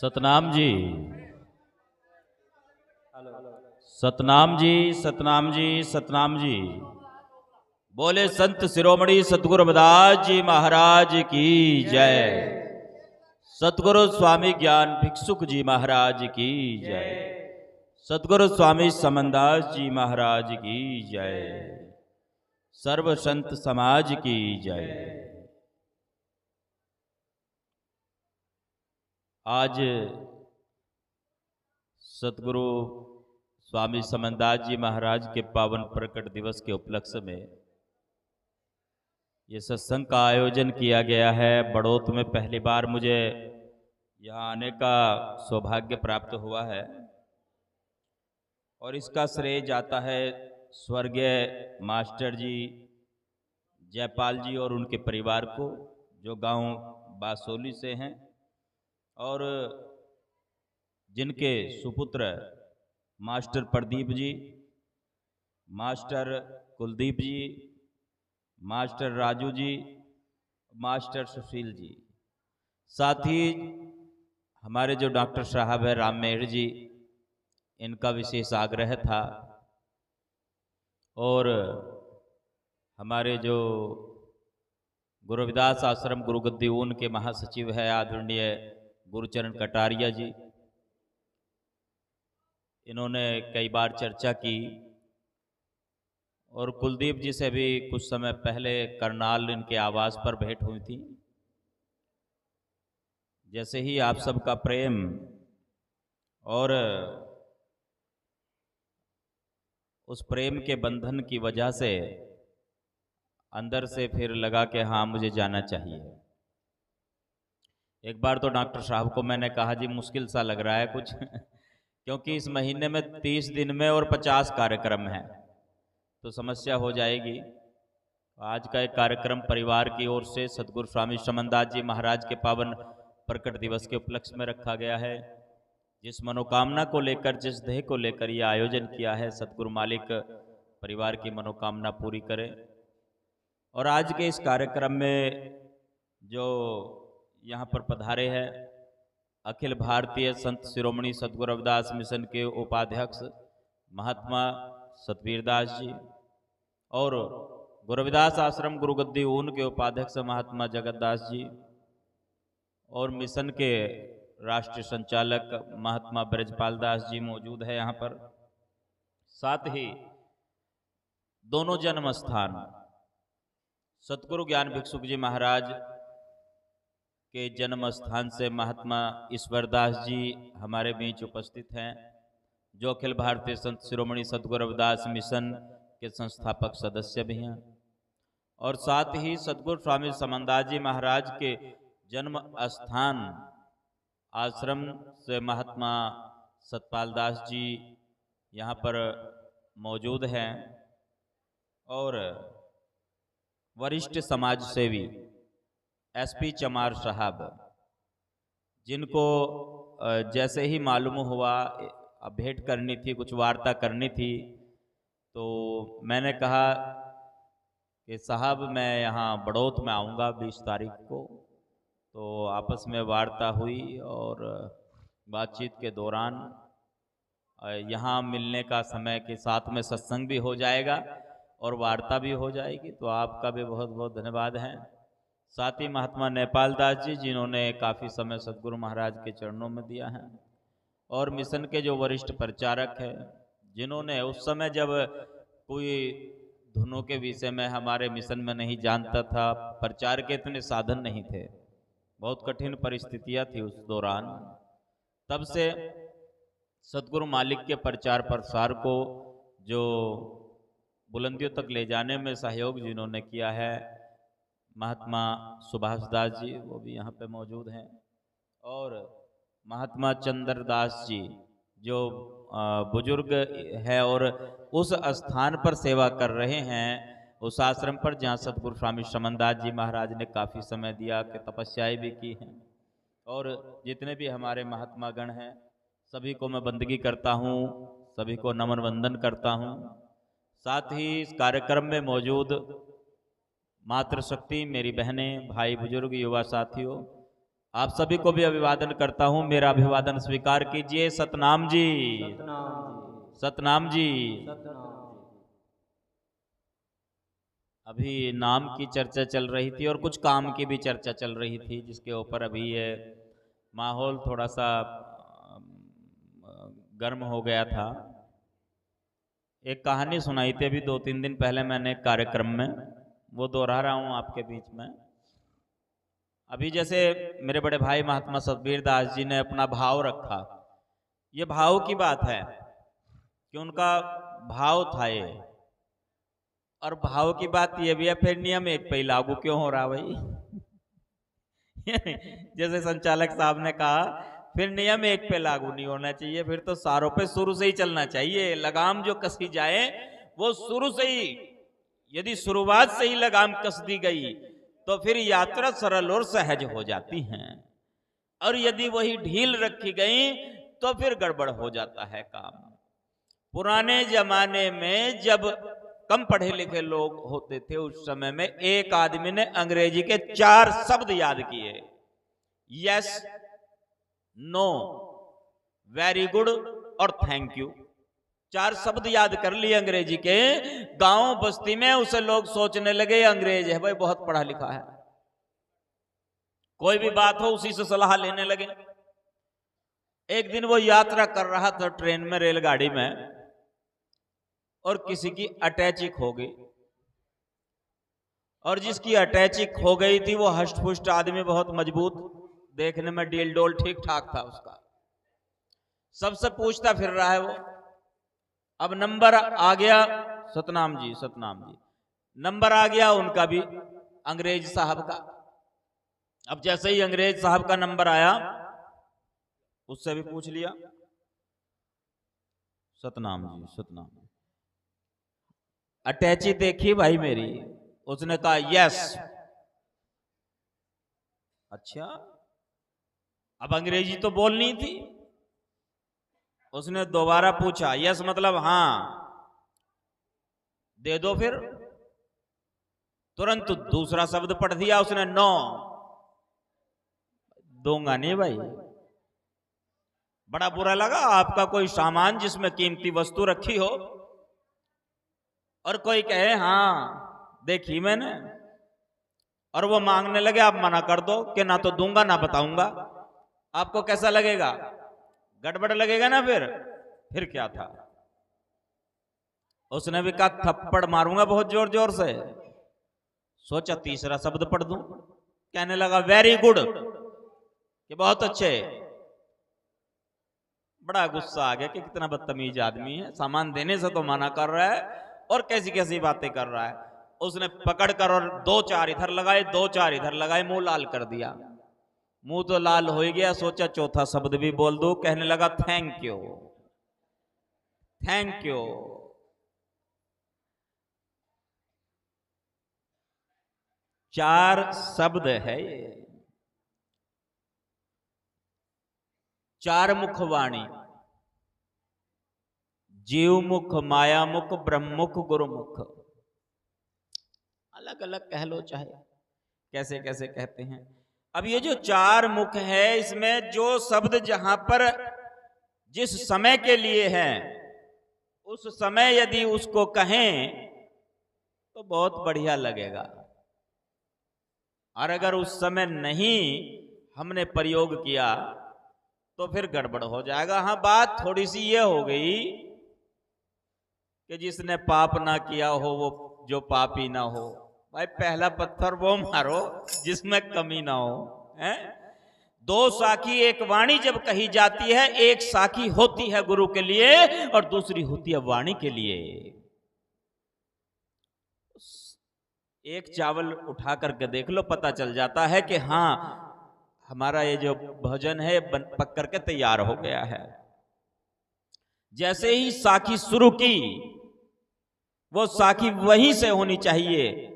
सतनाम जी, सतनाम जी, सतनाम जी, सतनाम जी। बोले संत शिरोमणि सतगुरु रविदास जी महाराज की जय। सतगुरु स्वामी ज्ञान भिक्षुक जी महाराज की जय। सतगुरु स्वामी समनदास जी महाराज की जय। सर्व संत समाज की जय। आज सतगुरु स्वामी समनदास जी महाराज के पावन प्रकट दिवस के उपलक्ष्य में ये सत्संग का आयोजन किया गया है। बड़ौत में पहली बार मुझे यहाँ आने का सौभाग्य प्राप्त हुआ है और इसका श्रेय जाता है स्वर्गीय मास्टर जी जयपाल जी और उनके परिवार को, जो गांव बासोली से हैं और जिनके सुपुत्र मास्टर प्रदीप जी, मास्टर कुलदीप जी, मास्टर राजू जी, मास्टर सुशील जी, साथ ही हमारे जो डॉक्टर साहब है राम मेहर जी, इनका विशेष आग्रह था और हमारे जो गुरु रविदास आश्रम गुरुगद्दी ऊन के महासचिव है आदरणीय गुरुचरण कटारिया जी, इन्होंने कई बार चर्चा की और कुलदीप जी से भी कुछ समय पहले करनाल इनके आवास पर भेंट हुई थी। जैसे ही आप सबका प्रेम और उस प्रेम के बंधन की वजह से अंदर से फिर लगा कि हाँ मुझे जाना चाहिए। एक बार तो डॉक्टर साहब को मैंने कहा जी मुश्किल सा लग रहा है कुछ क्योंकि इस महीने में 30 दिन में और 50 कार्यक्रम हैं तो समस्या हो जाएगी। आज का एक कार्यक्रम परिवार की ओर से सतगुरु स्वामी समनदास जी महाराज के पावन प्रकट दिवस के उपलक्ष्य में रखा गया है। जिस मनोकामना को लेकर, जिस ध्येय को लेकर यह आयोजन किया है, सतगुरु मालिक परिवार की मनोकामना पूरी करे। और आज के इस कार्यक्रम में जो यहाँ पर पधारे हैं अखिल भारतीय संत शिरोमणि सतगुरु रविदास मिशन के उपाध्यक्ष महात्मा सतवीरदास जी और गुरु रविदास आश्रम गुरुगद्दी ऊन के उपाध्यक्ष महात्मा जगतदास जी और मिशन के राष्ट्रीय संचालक महात्मा ब्रजपाल दास जी मौजूद है यहाँ पर। साथ ही दोनों जन्म स्थान सतगुरु ज्ञान भिक्षुक जी महाराज के जन्म स्थान से महात्मा ईश्वरदास जी हमारे बीच उपस्थित हैं, जो अखिल भारतीय संत शिरोमणि सतगुरु रविदास मिशन के संस्थापक सदस्य भी हैं। और साथ ही सतगुरु स्वामी समनदास जी महाराज के जन्म स्थान आश्रम से महात्मा सतपाल दास जी यहाँ पर मौजूद हैं और वरिष्ठ समाज सेवी एसपी चमार साहब, जिनको जैसे ही मालूम हुआ भेंट करनी थी, कुछ वार्ता करनी थी, तो मैंने कहा कि साहब मैं यहाँ बड़ौत में आऊँगा 20 तारीख को। तो आपस में वार्ता हुई और बातचीत के दौरान यहाँ मिलने का समय के साथ में सत्संग भी हो जाएगा और वार्ता भी हो जाएगी, तो आपका भी बहुत बहुत धन्यवाद है। साथ ही महात्मा नेपाल दास जी, जिन्होंने काफ़ी समय सतगुरु महाराज के चरणों में दिया है, और मिशन के जो वरिष्ठ प्रचारक हैं, जिन्होंने उस समय जब कोई धुनों के विषय में हमारे मिशन में नहीं जानता था, प्रचार के इतने साधन नहीं थे, बहुत कठिन परिस्थितियां थी उस दौरान, तब से सतगुरु मालिक के प्रचार प्रसार को जो बुलंदियों तक ले जाने में सहयोग जिन्होंने किया है, महात्मा सुभाष दास जी वो भी यहाँ पे मौजूद हैं, और महात्मा चंद्र दास जी जो बुजुर्ग है और उस स्थान पर सेवा कर रहे हैं, उस आश्रम पर जहाँ सतगुरु स्वामी समनदास जी महाराज ने काफ़ी समय दिया कि तपस्याएं भी की हैं। और जितने भी हमारे महात्मा गण हैं सभी को मैं बंदगी करता हूँ, सभी को नमन वंदन करता हूँ। साथ ही इस कार्यक्रम में मौजूद मातृशक्ति, मेरी बहनें, भाई बुजुर्ग, युवा साथियों, आप सभी को भी अभिवादन करता हूं। मेरा अभिवादन स्वीकार कीजिए। सतनाम जी, सतनाम जी। अभी नाम की चर्चा चल रही थी और कुछ काम की भी चर्चा चल रही थी, जिसके ऊपर अभी ये माहौल थोड़ा सा गर्म हो गया था। एक कहानी सुनाई थी अभी 2-3 दिन पहले मैंने एक कार्यक्रम में, वो दोहरा रहा हूं आपके बीच में। अभी जैसे मेरे बड़े भाई महात्मा सतबीर दास जी ने अपना भाव रखा, ये भाव की बात है कि उनका भाव था ये, और भाव की बात ये भी है, फिर नियम एक पे ही लागू क्यों हो रहा भाई? जैसे संचालक साहब ने कहा, फिर नियम एक पे लागू नहीं होना चाहिए, फिर तो सारों पे शुरू से ही चलना चाहिए। लगाम जो कसी जाए वो शुरू से ही, यदि शुरुआत से ही लगाम कस दी गई तो फिर यात्रा सरल और सहज हो जाती है, और यदि वही ढील रखी गई तो फिर गड़बड़ हो जाता है काम। पुराने जमाने में जब कम पढ़े लिखे लोग होते थे, उस समय में एक आदमी ने अंग्रेजी के 4 शब्द याद किए, यस, नो, वेरी गुड और थैंक यू। 4 शब्द याद कर लिए अंग्रेजी के। गांव बस्ती में उसे लोग सोचने लगे अंग्रेज है भाई, बहुत पढ़ा लिखा है, कोई भी बात हो उसी से सलाह लेने लगे। एक दिन वो यात्रा कर रहा था ट्रेन में, रेलगाड़ी में, और किसी की अटैचिक हो गई, और जिसकी अटैचिक हो गई थी वो हष्ट-पुष्ट आदमी, बहुत मजबूत, देखने में डील डोल ठीक ठाक था उसका, सबसे पूछता फिर रहा है वो। अब नंबर आ गया, सतनाम जी, सतनाम जी, नंबर आ गया उनका भी, अंग्रेज साहब का। अब जैसे ही अंग्रेज साहब का नंबर आया, उससे भी पूछ लिया, सतनाम जी, सतनाम जी, अटैची देखी भाई मेरी? उसने कहा यस। अच्छा, अब अंग्रेजी तो बोलनी थी। उसने दोबारा पूछा, यस मतलब हाँ, दे दो फिर। तुरंत दूसरा शब्द पढ़ दिया उसने, नो, दूंगा नहीं भाई। बड़ा बुरा लगा, आपका कोई सामान जिसमें कीमती वस्तु रखी हो और कोई कहे हाँ देखी मैंने, और वो मांगने लगे, आप मना कर दो कि ना तो दूंगा ना बताऊंगा, आपको कैसा लगेगा? गड़बड़ लगेगा ना। फिर क्या था? उसने भी कहा थप्पड़ मारूंगा बहुत जोर जोर से। सोचा तीसरा शब्द पढ़ दूं, कहने लगा वेरी गुड, कि बहुत अच्छे। बड़ा गुस्सा आ गया कि कितना बदतमीज आदमी है, सामान देने से तो मना कर रहा है और कैसी कैसी बातें कर रहा है। उसने पकड़कर और 2-4 इधर लगाए, 2-4 इधर लगाए, मुंह लाल कर दिया। मुंह तो लाल हो ही गया, सोचा चौथा शब्द भी बोल दो, कहने लगा थैंक यू, थैंक यू। 4 शब्द है ये, 4 मुखवाणी, जीव मुख, माया मुख, ब्रह्म मुख, गुरु मुख। अलग अलग कह लो, चाहे कैसे कैसे कहते हैं। अब ये जो 4 मुख है, इसमें जो शब्द जहां पर जिस समय के लिए है, उस समय यदि उसको कहें तो बहुत बढ़िया लगेगा, और अगर उस समय नहीं हमने प्रयोग किया तो फिर गड़बड़ हो जाएगा। हाँ, बात थोड़ी सी ये हो गई कि जिसने पाप ना किया हो वो जो पापी ना हो। भाई पहला पत्थर वो मारो जिसमें कमी ना हो, हैं? 2 साखी एक वाणी जब कही जाती है, एक साखी होती है गुरु के लिए और दूसरी होती है वाणी के लिए। एक चावल उठा करके देख लो, पता चल जाता है कि हाँ हमारा ये जो भोजन है पक करके तैयार हो गया है। जैसे ही साखी शुरू की, वो साखी वहीं से होनी चाहिए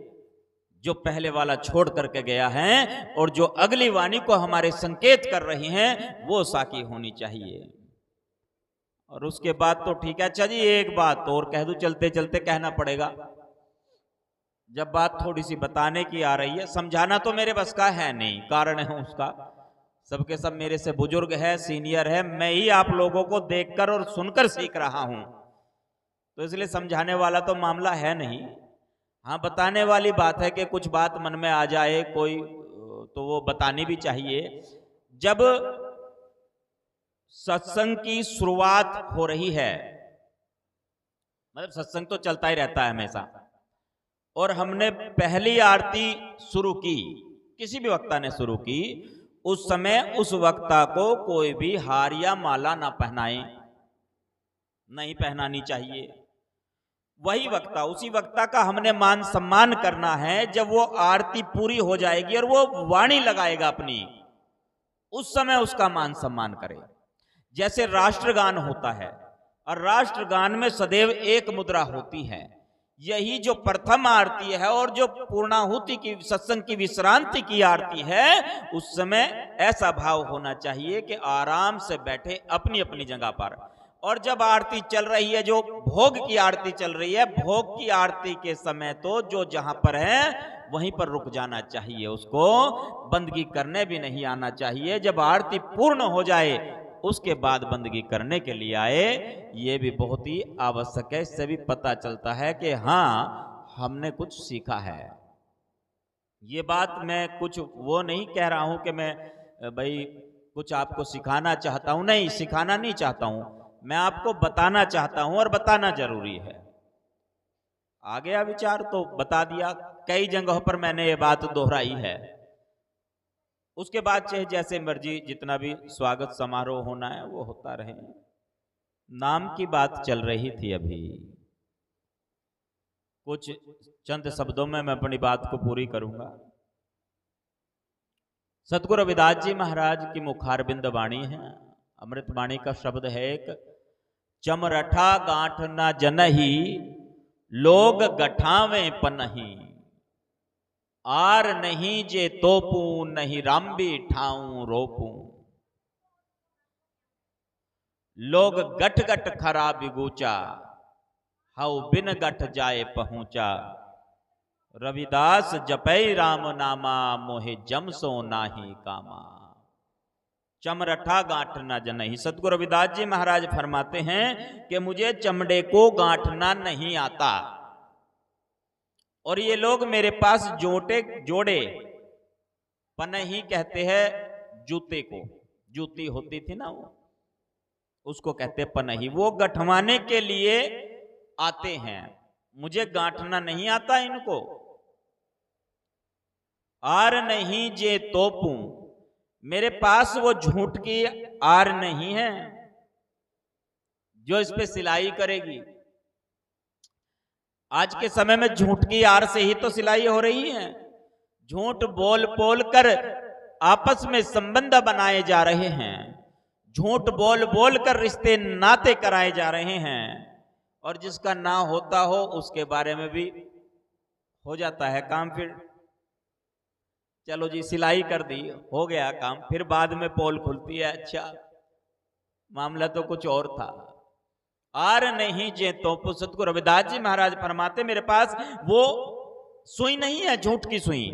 जो पहले वाला छोड़ करके गया है, और जो अगली वाणी को हमारे संकेत कर रही हैं वो साखी होनी चाहिए। और उसके बाद तो ठीक है। अच्छा जी, एक बात और कह दूं, चलते चलते कहना पड़ेगा, जब बात थोड़ी सी बताने की आ रही है, समझाना तो मेरे बस का है नहीं, कारण है उसका। सबके सब मेरे से बुजुर्ग है, सीनियर है, मैं ही आप लोगों को देखकर और सुनकर सीख रहा हूं, तो इसलिए समझाने वाला तो मामला है नहीं। हाँ, बताने वाली बात है कि कुछ बात मन में आ जाए कोई, तो वो बतानी भी चाहिए। जब सत्संग की शुरुआत हो रही है, मतलब सत्संग तो चलता ही रहता है हमेशा, और हमने पहली आरती शुरू की, किसी भी वक्ता ने शुरू की, उस समय उस वक्ता को कोई भी हार या माला ना पहनाए, नहीं पहनानी चाहिए। वही वक्ता, उसी वक्ता का हमने मान सम्मान करना है। जब वो आरती पूरी हो जाएगी और वो वाणी लगाएगा अपनी, उस समय उसका मान सम्मान करें। जैसे राष्ट्रगान होता है, और राष्ट्रगान में सदैव एक मुद्रा होती है। यही जो प्रथम आरती है और जो पूर्णाहुति की, सत्संग की विश्रांति की आरती है, उस समय ऐसा भाव होना चाहिए कि आराम से बैठे अपनी अपनी जगह पर। और जब आरती चल रही है, जो भोग की आरती चल रही है, भोग की आरती के समय तो जो जहां पर है वहीं पर रुक जाना चाहिए, उसको बंदगी करने भी नहीं आना चाहिए। जब आरती पूर्ण हो जाए उसके बाद बंदगी करने के लिए आए, ये भी बहुत ही आवश्यक है। इससे भी पता चलता है कि हाँ, हमने कुछ सीखा है। ये बात मैं कुछ वो नहीं कह रहा हूं कि मैं भाई कुछ आपको सिखाना चाहता हूं, नहीं, सिखाना नहीं चाहता हूं, मैं आपको बताना चाहता हूं, और बताना जरूरी है। आ गया विचार तो बता दिया, कई जगहों पर मैंने ये बात दोहराई है। उसके बाद चाहे जैसे मर्जी जितना भी स्वागत समारोह होना है वो होता रहे। नाम की बात चल रही थी अभी, कुछ चंद शब्दों में मैं अपनी बात को पूरी करूंगा। सतगुरु रविदास जी महाराज की मुखारबिंद वाणी है, अमृत वाणी का शब्द है एक, चमरठा गांठ न जनही, लोग गठावे पनही, आर नहीं जे तोपू, नहीं रामबी ठाऊं रोपू, लोग गठ गठ खरा बिगूचा, हाउ बिन गठ जाए पहुंचा, रविदास जपै राम नामा, मोहे जमसो नाही कामा। चमरठा गांठ ना जनही, सतगुरु रविदास जी महाराज फरमाते हैं कि मुझे चमड़े को गांठना नहीं आता, और ये लोग मेरे पास जोड़े पनही कहते हैं जूते को, जूती होती थी ना वो, उसको कहते पनही, वो गठवाने के लिए आते हैं, मुझे गांठना नहीं आता इनको। आर नहीं जे तोपू, मेरे पास वो झूठ की आर नहीं है जो इस पे सिलाई करेगी। आज के समय में झूठ की आर से ही तो सिलाई हो रही है। झूठ बोल बोल कर आपस में संबंध बनाए जा रहे हैं, झूठ बोल बोल कर रिश्ते नाते कराए जा रहे हैं, और जिसका ना होता हो उसके बारे में भी हो जाता है काम। फिर चलो जी सिलाई कर दी, हो गया काम, फिर बाद में पोल खुलती है, अच्छा मामला तो कुछ और था। आर नहीं जे तो, सतगुरु रविदास जी महाराज फरमाते मेरे पास वो सुई नहीं है, झूठ की सुई,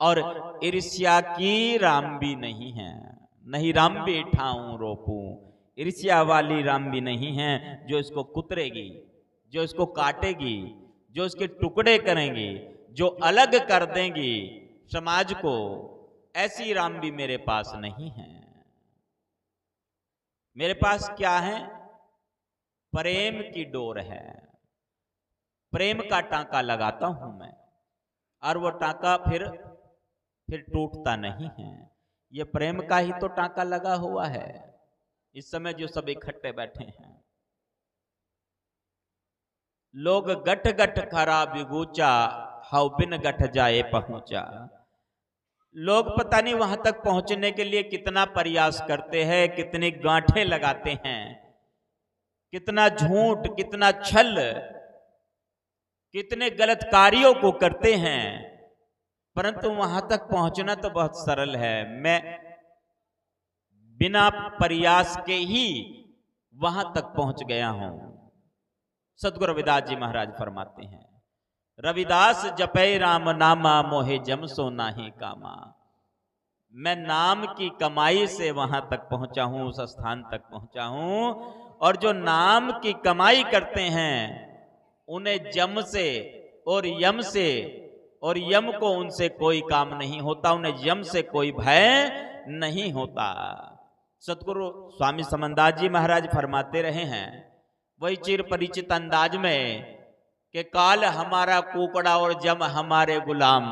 और ईर्ष्या की राम भी नहीं है, नहीं राम भी ठाऊं रोपू, ईर्ष्या वाली राम भी नहीं है जो इसको कुतरेगी, जो इसको काटेगी, जो इसके टुकड़े करेंगी, जो अलग कर देंगी समाज को, ऐसी राम भी मेरे पास नहीं है। मेरे पास क्या है? प्रेम की डोर है, प्रेम का टांका लगाता हूं मैं, और वो टांका फिर टूटता नहीं है। ये प्रेम का ही तो टांका लगा हुआ है। इस समय जो सब इकट्ठे बैठे हैं, लोग गठ गठ खरा बिगूचा, हाउ बिन गठ जाए पहुंचा। लोग पता नहीं वहां तक पहुंचने के लिए कितना प्रयास करते हैं, कितनी गांठें लगाते हैं, कितना झूठ, कितना छल, कितने गलत कार्यों को करते हैं, परंतु वहां तक पहुंचना तो बहुत सरल है। मैं बिना प्रयास के ही वहां तक पहुंच गया हूं। सतगुरु रविदास जी महाराज फरमाते हैं, रविदास जपै राम नामा, मोहे जमसो नाही कामा। मैं नाम की कमाई से वहां तक पहुंचा हूं, उस स्थान तक पहुंचा हूं। और जो नाम की कमाई करते हैं उन्हें जम से और यम से, और यम को उनसे कोई काम नहीं होता, उन्हें यम से कोई भय नहीं होता। सतगुरु स्वामी समनदास जी महाराज फरमाते रहे हैं वही चिर परिचित अंदाज में कि काल हमारा कुकड़ा और जम हमारे गुलाम।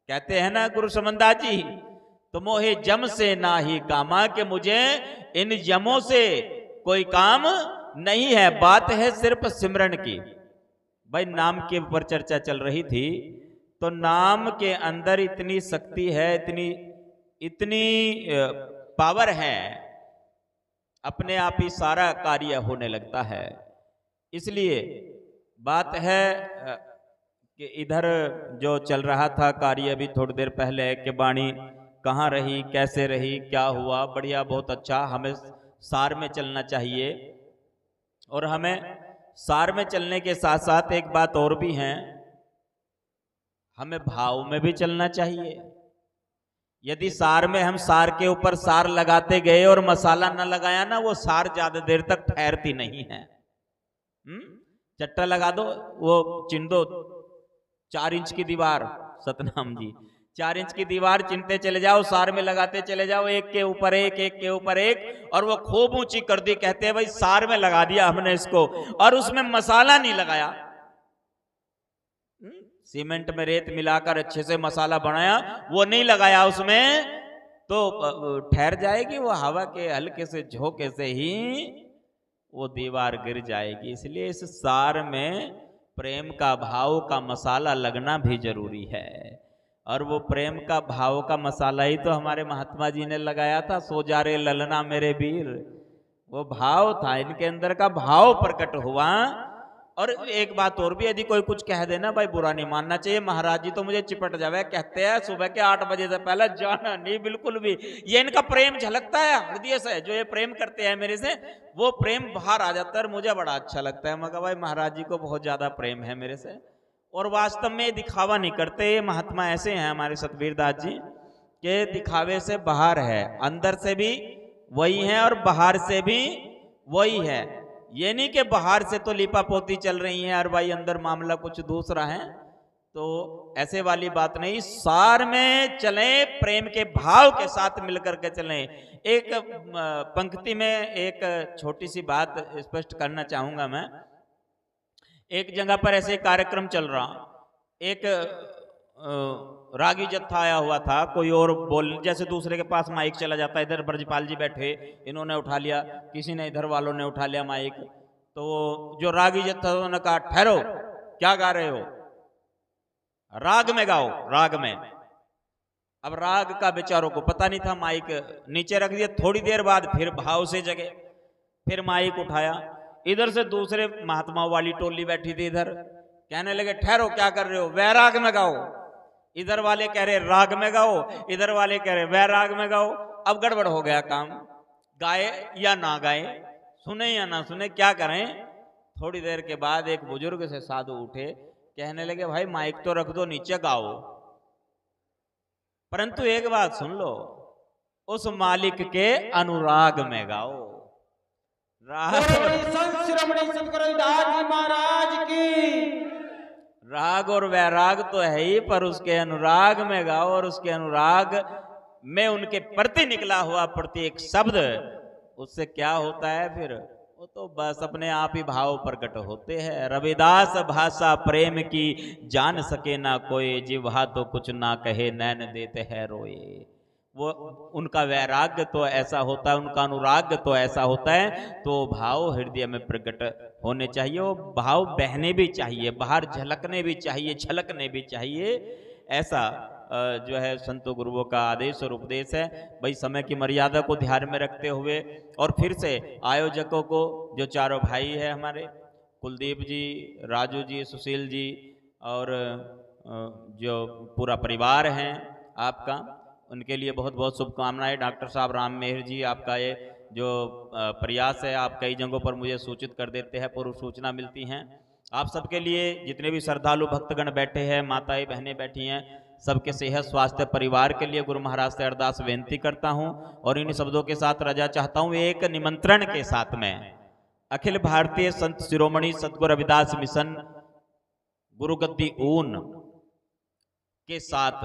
कहते हैं ना गुरु समनदास जी, तो मोहे जम से ना ही कामा, कि मुझे इन जमों से कोई काम नहीं है। बात है सिर्फ सिमरन की। भाई नाम के ऊपर चर्चा चल रही थी, तो नाम के अंदर इतनी शक्ति है, इतनी इतनी पावर है, अपने आप ही सारा कार्य होने लगता है। इसलिए बात है कि इधर जो चल रहा था कार्य अभी थोड़ी देर पहले, कि वाणी कहाँ रही, कैसे रही, क्या हुआ, बढ़िया, बहुत अच्छा। हमें सार में चलना चाहिए, और हमें सार में चलने के साथ साथ एक बात और भी है, हमें भाव में भी चलना चाहिए। यदि सार में हम सार के ऊपर सार लगाते गए और मसाला न लगाया ना, वो सार ज्यादा देर तक ठहरती नहीं है। चट्टा लगा दो, वो चिन दो 4 इंच की दीवार, सतनाम जी 4 इंच की दीवार चिनते चले जाओ, सार में लगाते चले जाओ, एक के ऊपर एक, एक के ऊपर एक, और वो खूब ऊंची कर दी। कहते हैं भाई सार में लगा दिया हमने इसको, और उसमें मसाला नहीं लगाया। सीमेंट में रेत मिलाकर अच्छे से मसाला बनाया, वो नहीं लगाया उसमें, तो ठहर जाएगी वो, हवा के हल्के से झोंके से ही वो दीवार गिर जाएगी। इसलिए इस सार में प्रेम का, भाव का मसाला लगना भी जरूरी है। और वो प्रेम का, भाव का मसाला ही तो हमारे महात्मा जी ने लगाया था। सो जा रे ललना मेरे वीर, वो भाव था, इनके अंदर का भाव प्रकट हुआ। और एक बात और भी, यदि कोई कुछ कह देना भाई बुरा नहीं मानना चाहिए। महाराज जी तो मुझे चिपट जावे, कहते हैं सुबह के 8 बजे से पहले जाना नहीं बिल्कुल भी। ये इनका प्रेम झलकता है हृदय से, जो ये प्रेम करते हैं मेरे से, वो प्रेम बाहर आ जाता है और मुझे बड़ा अच्छा लगता है। मगर भाई महाराज जी को बहुत ज्यादा प्रेम है मेरे से, और वास्तव में दिखावा नहीं करते। ये महात्मा ऐसे हैं हमारे सतबीर दास जी, के दिखावे से बाहर है, अंदर से भी वही है और बाहर से भी वही है। ये नहीं कि बाहर से तो लिपा पोती चल रही है और भाई अंदर मामला कुछ दूसरा है, तो ऐसे वाली बात नहीं। सार में चलें, प्रेम के भाव के साथ मिलकर के चलें। एक पंक्ति में एक छोटी सी बात स्पष्ट करना चाहूंगा मैं। एक जगह पर ऐसे कार्यक्रम चल रहा, एक रागी जत्था आया हुआ था, कोई और बोल, जैसे दूसरे के पास माइक चला जाता है, इधर ब्रजपाल जी बैठे, इन्होंने उठा लिया, किसी ने इधर वालों ने उठा लिया माइक, तो जो रागी जत्था उन्होंने कहा ठहरो, क्या गा रहे हो, राग में गाओ, राग में। अब राग का बेचारों को पता नहीं था, माइक नीचे रख दिया। थोड़ी देर बाद फिर भाव से जगे, फिर माइक उठाया, इधर से दूसरे महात्माओं वाली टोली बैठी थी, इधर कहने लगे ठहरो, क्या कर रहे हो, वैराग में गाओ। इधर वाले कह रहे राग में गाओ, इधर वाले कह रहे वैराग में गाओ। अब गड़बड़ हो गया काम, गाए या ना गाए, सुने या ना सुने, क्या करें। थोड़ी देर के बाद एक बुजुर्ग से साधु उठे, कहने लगे भाई माइक तो रख दो, नीचे गाओ, परंतु एक बात सुन लो, उस मालिक के अनुराग में गाओ। राग और वैराग तो है ही, पर उसके अनुराग में गाओ, और उसके अनुराग में उनके प्रति निकला हुआ प्रत्येक शब्द, उससे क्या होता है फिर, वो तो बस अपने आप ही भाव प्रकट होते हैं। रविदास भाषा प्रेम की जान सके ना कोई, जिह्वा तो कुछ ना कहे नैन देते हैं रोए। वो उनका वैराग्य तो ऐसा होता है, उनका अनुराग तो ऐसा होता है, तो भाव हृदय में प्रकट होने चाहिए, वो भाव बहने भी चाहिए, बाहर झलकने भी चाहिए, छलकने भी चाहिए। ऐसा जो है संतों गुरुओं का आदेश और उपदेश है। भाई समय की मर्यादा को ध्यान में रखते हुए, और फिर से आयोजकों को, जो चारों भाई है हमारे, कुलदीप जी, राजू जी, सुशील जी, और जो पूरा परिवार है आपका, उनके लिए बहुत बहुत शुभकामनाएं। डॉक्टर साहब राम मेहर जी, आपका ये जो प्रयास है, आप कई जगहों पर मुझे सूचित कर देते हैं, पूर्व सूचना मिलती हैं। आप सबके लिए, जितने भी श्रद्धालु भक्तगण बैठे हैं, माताएं बहनें बैठी हैं, सबके सेहत स्वास्थ्य परिवार के लिए गुरु महाराज से अरदास विनती करता हूं और इन शब्दों के साथ रजा चाहता हूं एक निमंत्रण के साथ में अखिल भारतीय संत शिरोमणि सतगुरु रविदास मिशन गुरु गद्दी ऊन के साथ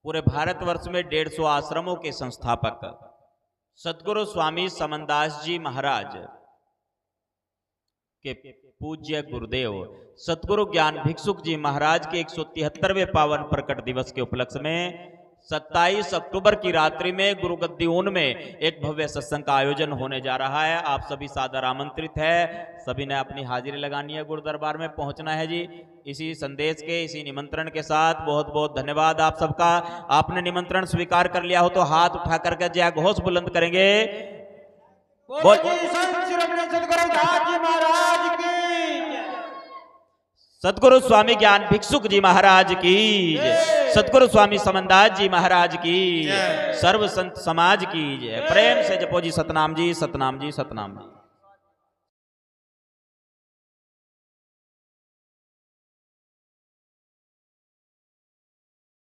पूरे भारतवर्ष में 150 आश्रमों के संस्थापक सतगुरु स्वामी समनदास जी महाराज के पूज्य गुरुदेव सतगुरु ज्ञान भिक्षुक जी महाराज के 173वें पावन प्रकट दिवस के उपलक्ष्य में 27 अक्टूबर की रात्रि में गुरु गद्दी ऊन में एक भव्य सत्संग का आयोजन होने जा रहा है। आप सभी सादर आमंत्रित है, सभी ने अपनी हाजिरी लगानी है, गुरु दरबार में पहुंचना है जी। इसी संदेश के इसी निमंत्रण के साथ बहुत बहुत धन्यवाद आप सबका। आपने निमंत्रण स्वीकार कर लिया हो तो हाथ उठा करके जय घोष बुलंद करेंगे। सतगुरु स्वामी ज्ञान भिक्षुक जी महाराज की, सतगुरु स्वामी समनदास जी महाराज की, सर्व संत समाज की जय। प्रेम से जपो जी सतनाम जी, सतनाम जी, सतनाम जी।